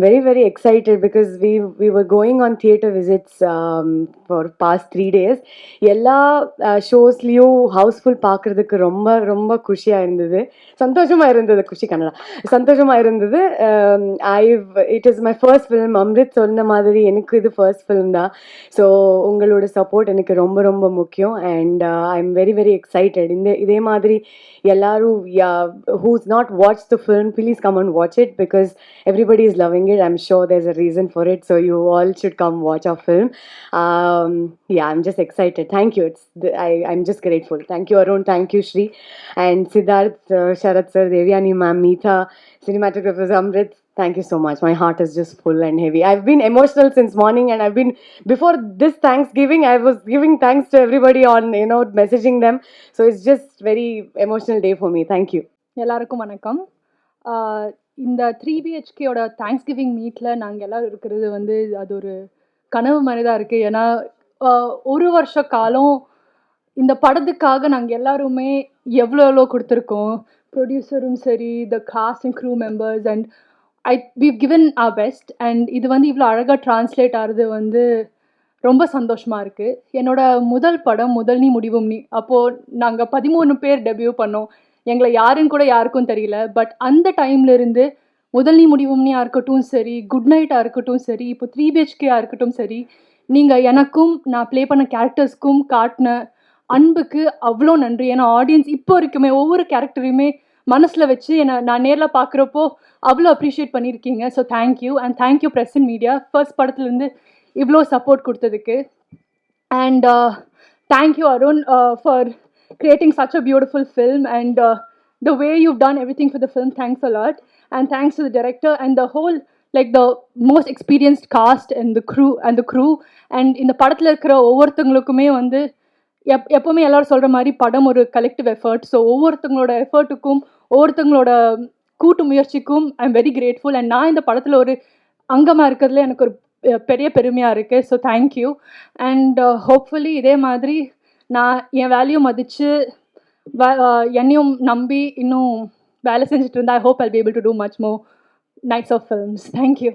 Very very excited because we were going on theater visits for past 3 days. எல்லா ஷோஸ்லயும் Housefull பார்க்கறதுக்கு ரொம்ப ரொம்ப குஷியா இருந்தது, சந்தோஷமா இருந்தது. குஷி கன்னடா, சந்தோஷமா இருந்தது. I it is my first film. Amrit சொன்ன மாதிரி எனக்கு இது ஃபர்ஸ்ட் ஃபிலிம் தான். ஸோ உங்களோட சப்போர்ட் எனக்கு ரொம்ப ரொம்ப முக்கியம். And I am very very excited. இதே மாதிரி எல்லாரும் who's not watched the film, please come and watch it because everybody is loving it. I'm sure there's a reason for it, so you all should come watch our film. Yeah, I'm just excited. Thank you. I'm just grateful. Thank you Arun, thank you Shri, and Siddharth, Sharat sir, Devyani ma'am, Meetha, cinematographer Amrit. Thank you so much. My heart is just full and heavy. I've been emotional since morning, and I've been, before this Thanksgiving, I was giving thanks to everybody on, messaging them. So it's just very emotional day for me. Thank you. எல்லாருக்கும் வணக்கம். இந்த 3BHKயோட Thanksgiving மீட்டில் நாங்கள் எல்லோரும் இருக்கிறது வந்து அது ஒரு கனவு மாதிரி தான் இருக்குது. ஏன்னா ஒரு வருஷ காலம் இந்த படத்துக்காக நாங்கள் எல்லாருமே எவ்வளோ கொடுத்துருக்கோம். ப்ரொடியூசரும் சரி, the cast and crew members, and we've given our best. And இது வந்து இவ்வளோ அழகாக ட்ரான்ஸ்லேட் ஆகிறது வந்து ரொம்ப சந்தோஷமாக இருக்குது. என்னோட முதல் படம் முதல் நீ முடிவும் நீ, அப்போது நாங்கள் 13 பேர் டெபியூ பண்ணோம். எங்களை யாருன்னு கூட யாருக்கும் தெரியல. பட் அந்த டைம்லேருந்து முதல் நீ முடிவும்னியாக இருக்கட்டும் சரி, குட் நைட்டாக இருக்கட்டும் சரி, இப்போ 3BHKயாக இருக்கட்டும் சரி, நீங்கள் எனக்கும் நான் ப்ளே பண்ண கேரக்டர்ஸ்க்கும் காட்டின அன்புக்கு அவ்வளோ நன்றி. ஏன்னா ஆடியன்ஸ் இப்போ வரைக்குமே ஒவ்வொரு கேரக்டரையுமே மனசில் வச்சு நான் நேரில் பார்க்குறப்போ அவ்வளோ அப்ரிஷியேட் பண்ணியிருக்கீங்க. So thank you. And thank you press and media, first படத்துலேருந்து இவ்வளோ சப்போர்ட் கொடுத்ததுக்கு. And thank you Arun for creating such a beautiful film, and the way you've done everything for the film. Thanks a lot. And thanks to the director and the whole, like the most experienced cast and the crew. And இந்த படத்தில் இருக்கிற ஒவ்வொருத்தங்களுக்குமே வந்து எப்போவுமே எல்லோரும் சொல்கிற மாதிரி படம் ஒரு கலெக்டிவ் எஃபர்ட். ஸோ ஒவ்வொருத்தங்களோட எஃபர்ட்டுக்கும் ஒவ்வொருத்தங்களோட கூட்டு முயற்சிக்கும் ஐ எம் வெரி கிரேட்ஃபுல். அண்ட் நான் இந்த படத்தில் ஒரு அங்கமாக இருக்கிறதுல எனக்கு ஒரு பெரிய பெருமையாக இருக்குது. So thank you. அண்ட் ஹோப்ஃபுல்லி இதே மாதிரி நான் என் வேல்யூ மதித்து என்னையும் நம்பி இன்னும் வேலை செஞ்சுட்டு இருந்தால் I hope I'll be able to do much more nights of films. Thank you.